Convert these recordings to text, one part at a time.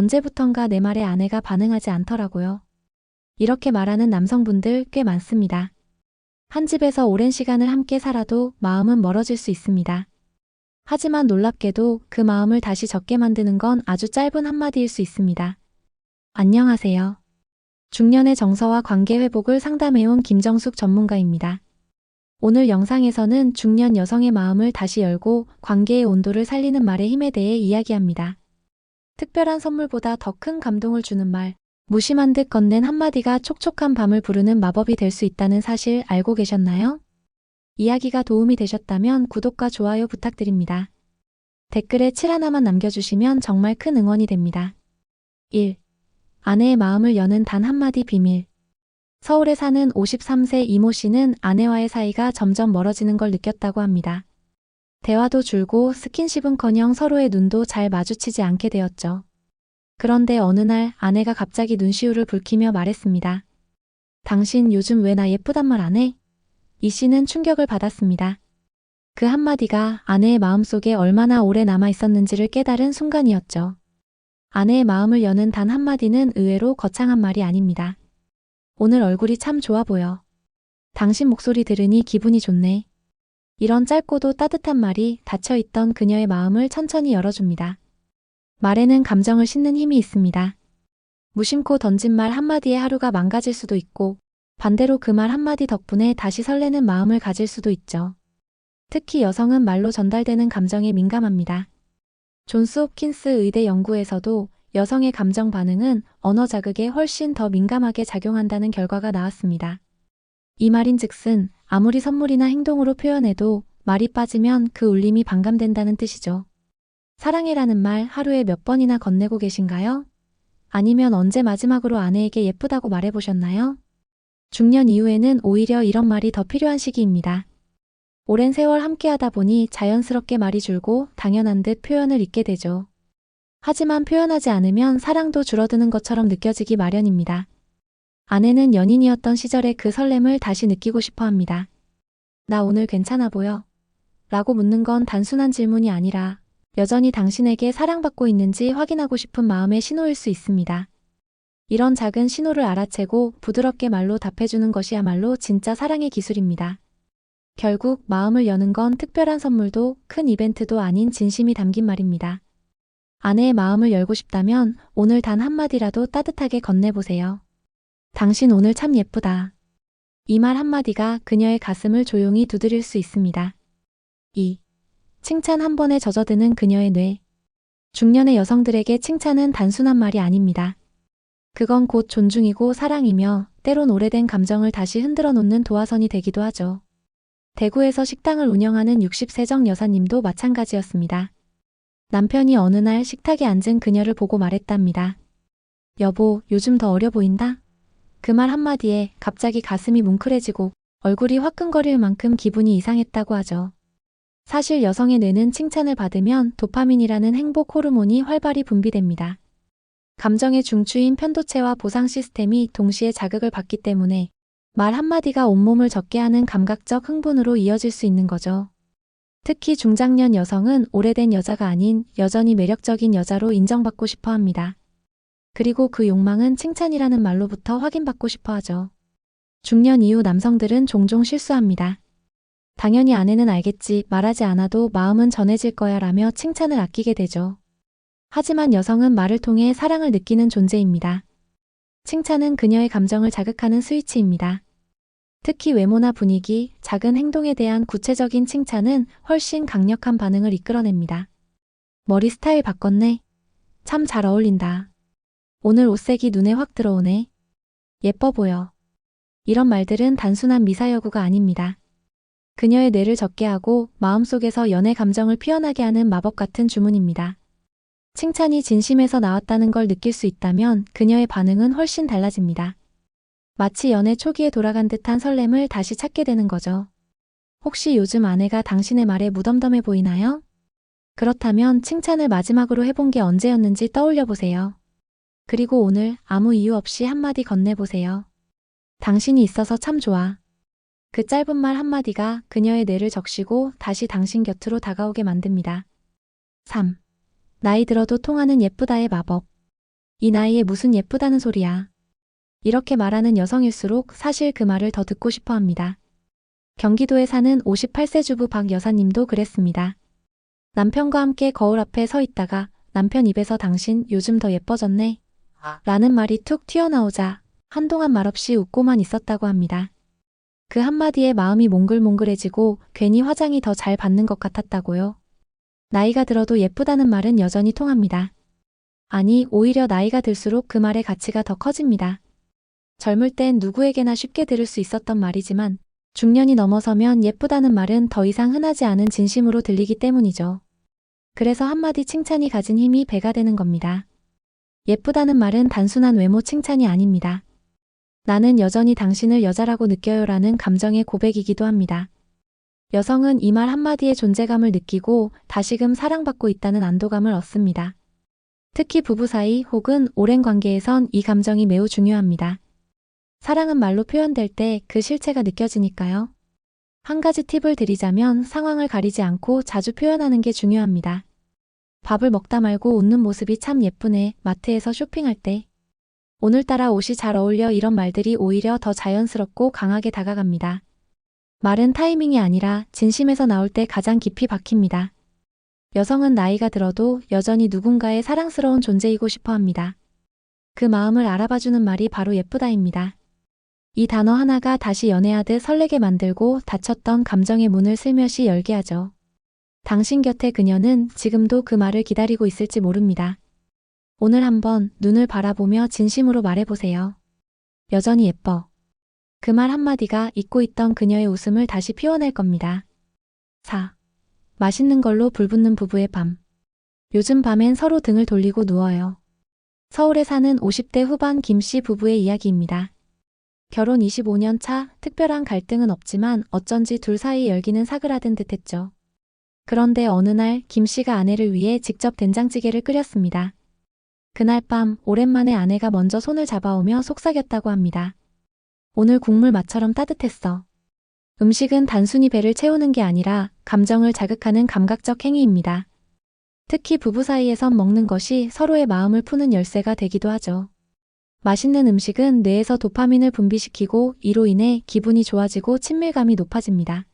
언제부턴가 내 말에 아내가 반응하지 않더라고요. 이렇게 말하는 남성분들 꽤 많습니다. 한 집에서 오랜 시간을 함께 살아도 마음은 멀어질 수 있습니다. 하지만 놀랍게도 그 마음을 다시 적게 만드는 건 아주 짧은 한마디일 수 있습니다. 안녕하세요. 중년의 정서와 관계 회복을 상담해온 김정숙 전문가입니다. 오늘 영상에서는 중년 여성의 마음을 다시 열고 관계의 온도를 살리는 말의 힘에 대해 이야기합니다. 특별한 선물보다 더 큰 감동을 주는 말, 무심한 듯 건넨 한마디가 촉촉한 밤을 부르는 마법이 될 수 있다는 사실 알고 계셨나요? 이야기가 도움이 되셨다면 구독과 좋아요 부탁드립니다. 댓글에 7 하나만 남겨주시면 정말 큰 응원이 됩니다. 1. 아내의 마음을 여는 단 한마디 비밀. 서울에 사는 53세 이모 씨는 아내와의 사이가 점점 멀어지는 걸 느꼈다고 합니다. 대화도 줄고 스킨십은커녕 서로의 눈도 잘 마주치지 않게 되었죠. 그런데 어느 날 아내가 갑자기 눈시울을 붉히며 말했습니다. 당신 요즘 왜 나 예쁘단 말 안 해? 이 씨는 충격을 받았습니다. 그 한마디가 아내의 마음속에 얼마나 오래 남아 있었는지를 깨달은 순간이었죠. 아내의 마음을 여는 단 한마디는 의외로 거창한 말이 아닙니다. 오늘 얼굴이 참 좋아 보여. 당신 목소리 들으니 기분이 좋네. 이런 짧고도 따뜻한 말이 닫혀있던 그녀의 마음을 천천히 열어줍니다. 말에는 감정을 싣는 힘이 있습니다. 무심코 던진 말 한마디에 하루가 망가질 수도 있고 반대로 그 말 한마디 덕분에 다시 설레는 마음을 가질 수도 있죠. 특히 여성은 말로 전달되는 감정에 민감합니다. 존스 홉킨스 의대 연구에서도 여성의 감정 반응은 언어 자극에 훨씬 더 민감하게 작용한다는 결과가 나왔습니다. 이 말인즉슨 아무리 선물이나 행동으로 표현해도 말이 빠지면 그 울림이 반감된다는 뜻이죠. 사랑해라는 말 하루에 몇 번이나 건네고 계신가요? 아니면 언제 마지막으로 아내에게 예쁘다고 말해보셨나요? 중년 이후에는 오히려 이런 말이 더 필요한 시기입니다. 오랜 세월 함께하다 보니 자연스럽게 말이 줄고 당연한 듯 표현을 잊게 되죠. 하지만 표현하지 않으면 사랑도 줄어드는 것처럼 느껴지기 마련입니다. 아내는 연인이었던 시절의 그 설렘을 다시 느끼고 싶어 합니다. 나 오늘 괜찮아 보여? 라고 묻는 건 단순한 질문이 아니라 여전히 당신에게 사랑받고 있는지 확인하고 싶은 마음의 신호일 수 있습니다. 이런 작은 신호를 알아채고 부드럽게 말로 답해주는 것이야말로 진짜 사랑의 기술입니다. 결국 마음을 여는 건 특별한 선물도 큰 이벤트도 아닌 진심이 담긴 말입니다. 아내의 마음을 열고 싶다면 오늘 단 한마디라도 따뜻하게 건네보세요. 당신 오늘 참 예쁘다. 이 말 한마디가 그녀의 가슴을 조용히 두드릴 수 있습니다. 2. 칭찬 한 번에 젖어드는 그녀의 뇌. 중년의 여성들에게 칭찬은 단순한 말이 아닙니다. 그건 곧 존중이고 사랑이며 때론 오래된 감정을 다시 흔들어 놓는 도화선이 되기도 하죠. 대구에서 식당을 운영하는 60세 여사님도 마찬가지였습니다. 남편이 어느 날 식탁에 앉은 그녀를 보고 말했답니다. 여보, 요즘 더 어려 보인다? 그 말 한마디에 갑자기 가슴이 뭉클해지고 얼굴이 화끈거릴 만큼 기분이 이상했다고 하죠. 사실 여성의 뇌는 칭찬을 받으면 도파민이라는 행복 호르몬이 활발히 분비됩니다. 감정의 중추인 편도체와 보상 시스템이 동시에 자극을 받기 때문에 말 한마디가 온몸을 젖게 하는 감각적 흥분으로 이어질 수 있는 거죠. 특히 중장년 여성은 오래된 여자가 아닌 여전히 매력적인 여자로 인정받고 싶어 합니다. 그리고 그 욕망은 칭찬이라는 말로부터 확인받고 싶어 하죠. 중년 이후 남성들은 종종 실수합니다. 당연히 아내는 알겠지, 말하지 않아도 마음은 전해질 거야 라며 칭찬을 아끼게 되죠. 하지만 여성은 말을 통해 사랑을 느끼는 존재입니다. 칭찬은 그녀의 감정을 자극하는 스위치입니다. 특히 외모나 분위기, 작은 행동에 대한 구체적인 칭찬은 훨씬 강력한 반응을 이끌어냅니다. 머리 스타일 바꿨네. 참 잘 어울린다. 오늘 옷색이 눈에 확 들어오네. 예뻐 보여. 이런 말들은 단순한 미사여구가 아닙니다. 그녀의 뇌를 젖게 하고 마음속에서 연애 감정을 피어나게 하는 마법 같은 주문입니다. 칭찬이 진심에서 나왔다는 걸 느낄 수 있다면 그녀의 반응은 훨씬 달라집니다. 마치 연애 초기에 돌아간 듯한 설렘을 다시 찾게 되는 거죠. 혹시 요즘 아내가 당신의 말에 무덤덤해 보이나요? 그렇다면 칭찬을 마지막으로 해본 게 언제였는지 떠올려 보세요. 그리고 오늘 아무 이유 없이 한마디 건네보세요. 당신이 있어서 참 좋아. 그 짧은 말 한마디가 그녀의 뇌를 적시고 다시 당신 곁으로 다가오게 만듭니다. 3. 나이 들어도 통하는 예쁘다의 마법. 이 나이에 무슨 예쁘다는 소리야. 이렇게 말하는 여성일수록 사실 그 말을 더 듣고 싶어 합니다. 경기도에 사는 58세 주부 박 여사님도 그랬습니다. 남편과 함께 거울 앞에 서 있다가 남편 입에서 당신 요즘 더 예뻐졌네. 라는 말이 툭 튀어나오자 한동안 말없이 웃고만 있었다고 합니다. 그 한마디에 마음이 몽글몽글해지고 괜히 화장이 더 잘 받는 것 같았다고요. 나이가 들어도 예쁘다는 말은 여전히 통합니다. 아니, 오히려 나이가 들수록 그 말의 가치가 더 커집니다. 젊을 땐 누구에게나 쉽게 들을 수 있었던 말이지만 중년이 넘어서면 예쁘다는 말은 더 이상 흔하지 않은 진심으로 들리기 때문이죠. 그래서 한마디 칭찬이 가진 힘이 배가 되는 겁니다. 예쁘다는 말은 단순한 외모 칭찬이 아닙니다. 나는 여전히 당신을 여자라고 느껴요라는 감정의 고백이기도 합니다. 여성은 이 말 한마디에 존재감을 느끼고 다시금 사랑받고 있다는 안도감을 얻습니다. 특히 부부 사이 혹은 오랜 관계에선 이 감정이 매우 중요합니다. 사랑은 말로 표현될 때 그 실체가 느껴지니까요. 한 가지 팁을 드리자면 상황을 가리지 않고 자주 표현하는 게 중요합니다. 밥을 먹다 말고 웃는 모습이 참 예쁘네. 마트에서 쇼핑할 때. 오늘따라 옷이 잘 어울려. 이런 말들이 오히려 더 자연스럽고 강하게 다가갑니다. 말은 타이밍이 아니라 진심에서 나올 때 가장 깊이 박힙니다. 여성은 나이가 들어도 여전히 누군가의 사랑스러운 존재이고 싶어 합니다. 그 마음을 알아봐주는 말이 바로 예쁘다입니다. 이 단어 하나가 다시 연애하듯 설레게 만들고 닫혔던 감정의 문을 슬며시 열게 하죠. 당신 곁에 그녀는 지금도 그 말을 기다리고 있을지 모릅니다. 오늘 한번 눈을 바라보며 진심으로 말해보세요. 여전히 예뻐. 그 말 한마디가 잊고 있던 그녀의 웃음을 다시 피워낼 겁니다. 4. 맛있는 걸로 불붙는 부부의 밤. 요즘 밤엔 서로 등을 돌리고 누워요. 서울에 사는 50대 후반 김씨 부부의 이야기입니다. 결혼 25년 차, 특별한 갈등은 없지만 어쩐지 둘 사이 열기는 사그라든 듯했죠. 그런데 어느 날 김씨가 아내를 위해 직접 된장찌개를 끓였습니다. 그날 밤 오랜만에 아내가 먼저 손을 잡아오며 속삭였다고 합니다. 오늘 국물 맛처럼 따뜻했어. 음식은 단순히 배를 채우는 게 아니라 감정을 자극하는 감각적 행위입니다. 특히 부부 사이에선 먹는 것이 서로의 마음을 푸는 열쇠가 되기도 하죠. 맛있는 음식은 뇌에서 도파민을 분비시키고 이로 인해 기분이 좋아지고 친밀감이 높아집니다.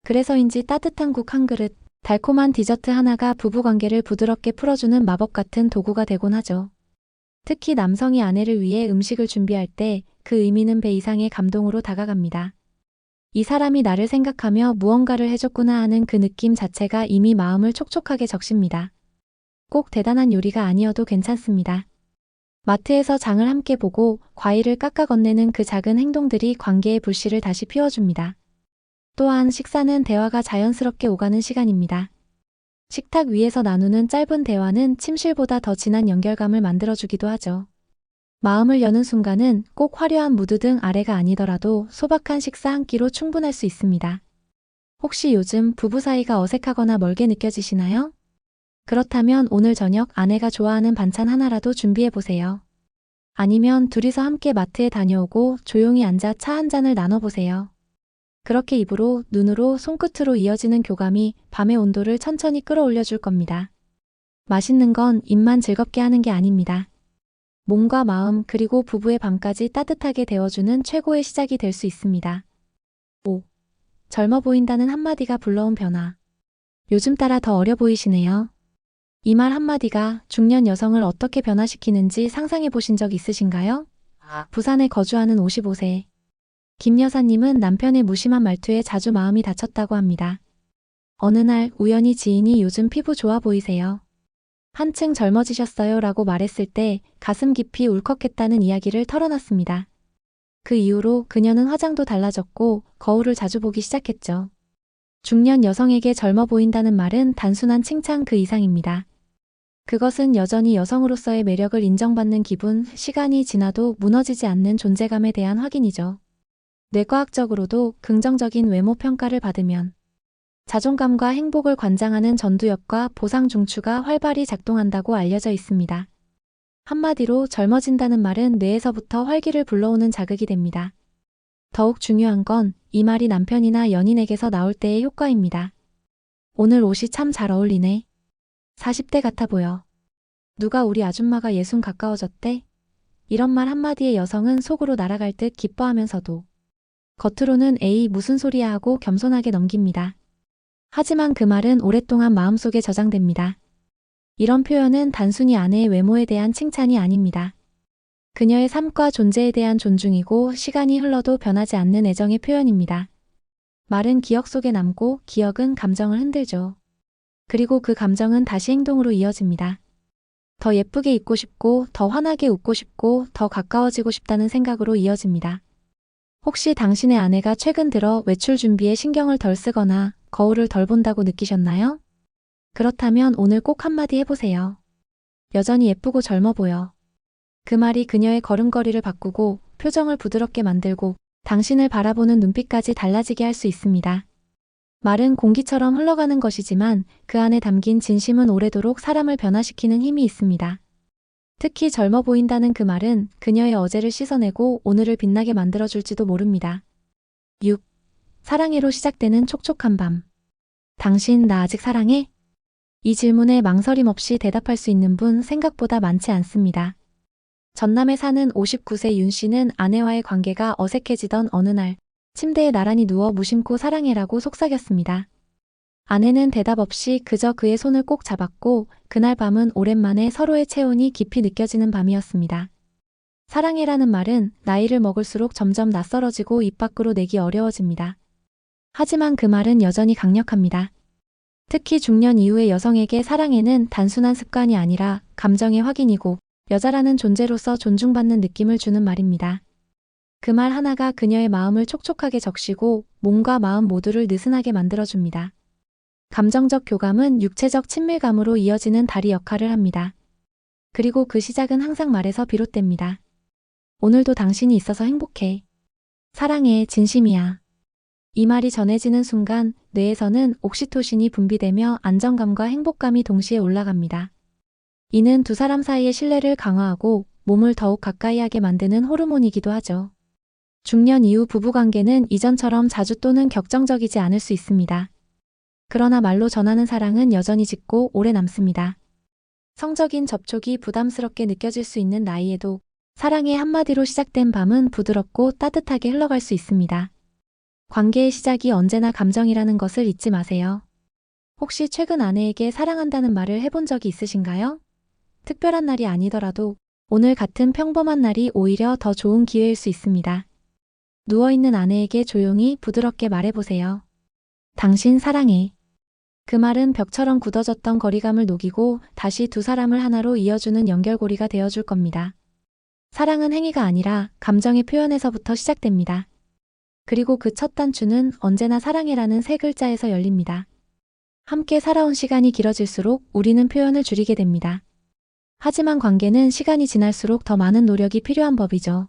그래서인지 따뜻한 국 한 그릇, 달콤한 디저트 하나가 부부관계를 부드럽게 풀어주는 마법 같은 도구가 되곤 하죠. 특히 남성이 아내를 위해 음식을 준비할 때 그 의미는 배 이상의 감동으로 다가갑니다. 이 사람이 나를 생각하며 무언가를 해줬구나 하는 그 느낌 자체가 이미 마음을 촉촉하게 적십니다. 꼭 대단한 요리가 아니어도 괜찮습니다. 마트에서 장을 함께 보고 과일을 깎아 건네는 그 작은 행동들이 관계의 불씨를 다시 피워줍니다. 또한 식사는 대화가 자연스럽게 오가는 시간입니다. 식탁 위에서 나누는 짧은 대화는 침실보다 더 진한 연결감을 만들어주기도 하죠. 마음을 여는 순간은 꼭 화려한 무드 등 아래가 아니더라도 소박한 식사 한 끼로 충분할 수 있습니다. 혹시 요즘 부부 사이가 어색하거나 멀게 느껴지시나요? 그렇다면 오늘 저녁 아내가 좋아하는 반찬 하나라도 준비해보세요. 아니면 둘이서 함께 마트에 다녀오고 조용히 앉아 차 한 잔을 나눠보세요. 그렇게 입으로, 눈으로, 손끝으로 이어지는 교감이 밤의 온도를 천천히 끌어올려줄 겁니다. 맛있는 건 입만 즐겁게 하는 게 아닙니다. 몸과 마음 그리고 부부의 밤까지 따뜻하게 데워주는 최고의 시작이 될 수 있습니다. 5. 젊어 보인다는 한마디가 불러온 변화. 요즘 따라 더 어려 보이시네요. 이 말 한마디가 중년 여성을 어떻게 변화시키는지 상상해 보신 적 있으신가요? 부산에 거주하는 55세. 김 여사님은 남편의 무심한 말투에 자주 마음이 다쳤다고 합니다. 어느 날 우연히 지인이 요즘 피부 좋아 보이세요. 한층 젊어지셨어요 라고 말했을 때 가슴 깊이 울컥했다는 이야기를 털어놨습니다. 그 이후로 그녀는 화장도 달라졌고 거울을 자주 보기 시작했죠. 중년 여성에게 젊어 보인다는 말은 단순한 칭찬 그 이상입니다. 그것은 여전히 여성으로서의 매력을 인정받는 기분, 시간이 지나도 무너지지 않는 존재감에 대한 확인이죠. 뇌과학적으로도 긍정적인 외모 평가를 받으면 자존감과 행복을 관장하는 전두엽과 보상 중추가 활발히 작동한다고 알려져 있습니다. 한마디로 젊어진다는 말은 뇌에서부터 활기를 불러오는 자극이 됩니다. 더욱 중요한 건 이 말이 남편이나 연인에게서 나올 때의 효과입니다. 오늘 옷이 참 잘 어울리네. 40대 같아 보여. 누가 우리 아줌마가 예순 가까워졌대? 이런 말 한마디에 여성은 속으로 날아갈 듯 기뻐하면서도 겉으로는 에이 무슨 소리야 하고 겸손하게 넘깁니다. 하지만 그 말은 오랫동안 마음속에 저장됩니다. 이런 표현은 단순히 아내의 외모에 대한 칭찬이 아닙니다. 그녀의 삶과 존재에 대한 존중이고 시간이 흘러도 변하지 않는 애정의 표현입니다. 말은 기억 속에 남고 기억은 감정을 흔들죠. 그리고 그 감정은 다시 행동으로 이어집니다. 더 예쁘게 입고 싶고, 더 환하게 웃고 싶고, 더 가까워지고 싶다는 생각으로 이어집니다. 혹시 당신의 아내가 최근 들어 외출 준비에 신경을 덜 쓰거나 거울을 덜 본다고 느끼셨나요? 그렇다면 오늘 꼭 한마디 해보세요. 여전히 예쁘고 젊어 보여. 그 말이 그녀의 걸음걸이를 바꾸고 표정을 부드럽게 만들고 당신을 바라보는 눈빛까지 달라지게 할 수 있습니다. 말은 공기처럼 흘러가는 것이지만 그 안에 담긴 진심은 오래도록 사람을 변화시키는 힘이 있습니다. 특히 젊어 보인다는 그 말은 그녀의 어제를 씻어내고 오늘을 빛나게 만들어줄지도 모릅니다. 6. 사랑해로 시작되는 촉촉한 밤. 당신 나 아직 사랑해? 이 질문에 망설임 없이 대답할 수 있는 분 생각보다 많지 않습니다. 전남에 사는 59세 윤 씨는 아내와의 관계가 어색해지던 어느 날 침대에 나란히 누워 무심코 사랑해라고 속삭였습니다. 아내는 대답 없이 그저 그의 손을 꼭 잡았고 그날 밤은 오랜만에 서로의 체온이 깊이 느껴지는 밤이었습니다. 사랑해라는 말은 나이를 먹을수록 점점 낯설어지고 입 밖으로 내기 어려워집니다. 하지만 그 말은 여전히 강력합니다. 특히 중년 이후의 여성에게 사랑해는 단순한 습관이 아니라 감정의 확인이고 여자라는 존재로서 존중받는 느낌을 주는 말입니다. 그 말 하나가 그녀의 마음을 촉촉하게 적시고 몸과 마음 모두를 느슨하게 만들어줍니다. 감정적 교감은 육체적 친밀감으로 이어지는 다리 역할을 합니다. 그리고 그 시작은 항상 말에서 비롯됩니다. 오늘도 당신이 있어서 행복해. 사랑해, 진심이야. 이 말이 전해지는 순간 뇌에서는 옥시토신이 분비되며 안정감과 행복감이 동시에 올라갑니다. 이는 두 사람 사이의 신뢰를 강화하고 몸을 더욱 가까이 하게 만드는 호르몬이기도 하죠. 중년 이후 부부관계는 이전처럼 자주 또는 격정적이지 않을 수 있습니다. 그러나 말로 전하는 사랑은 여전히 짙고 오래 남습니다. 성적인 접촉이 부담스럽게 느껴질 수 있는 나이에도 사랑의 한마디로 시작된 밤은 부드럽고 따뜻하게 흘러갈 수 있습니다. 관계의 시작이 언제나 감정이라는 것을 잊지 마세요. 혹시 최근 아내에게 사랑한다는 말을 해본 적이 있으신가요? 특별한 날이 아니더라도 오늘 같은 평범한 날이 오히려 더 좋은 기회일 수 있습니다. 누워있는 아내에게 조용히 부드럽게 말해보세요. 당신 사랑해. 그 말은 벽처럼 굳어졌던 거리감을 녹이고 다시 두 사람을 하나로 이어주는 연결고리가 되어줄 겁니다. 사랑은 행위가 아니라 감정의 표현에서부터 시작됩니다. 그리고 그 첫 단추는 언제나 사랑해라는 세 글자에서 열립니다. 함께 살아온 시간이 길어질수록 우리는 표현을 줄이게 됩니다. 하지만 관계는 시간이 지날수록 더 많은 노력이 필요한 법이죠.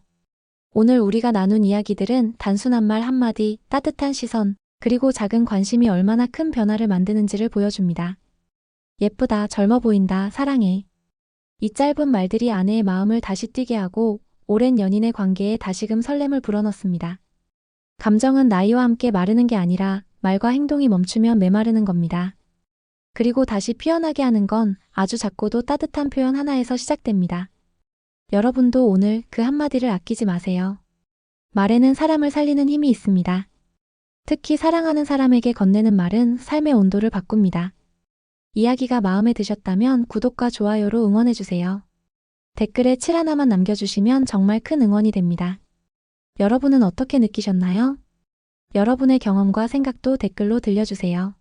오늘 우리가 나눈 이야기들은 단순한 말 한마디, 따뜻한 시선, 그리고 작은 관심이 얼마나 큰 변화를 만드는지를 보여줍니다. 예쁘다, 젊어 보인다, 사랑해. 이 짧은 말들이 아내의 마음을 다시 뛰게 하고 오랜 연인의 관계에 다시금 설렘을 불어넣습니다. 감정은 나이와 함께 마르는 게 아니라 말과 행동이 멈추면 메마르는 겁니다. 그리고 다시 피어나게 하는 건 아주 작고도 따뜻한 표현 하나에서 시작됩니다. 여러분도 오늘 그 한마디를 아끼지 마세요. 말에는 사람을 살리는 힘이 있습니다. 특히 사랑하는 사람에게 건네는 말은 삶의 온도를 바꿉니다. 이야기가 마음에 드셨다면 구독과 좋아요로 응원해주세요. 댓글에 7 하나만 남겨주시면 정말 큰 응원이 됩니다. 여러분은 어떻게 느끼셨나요? 여러분의 경험과 생각도 댓글로 들려주세요.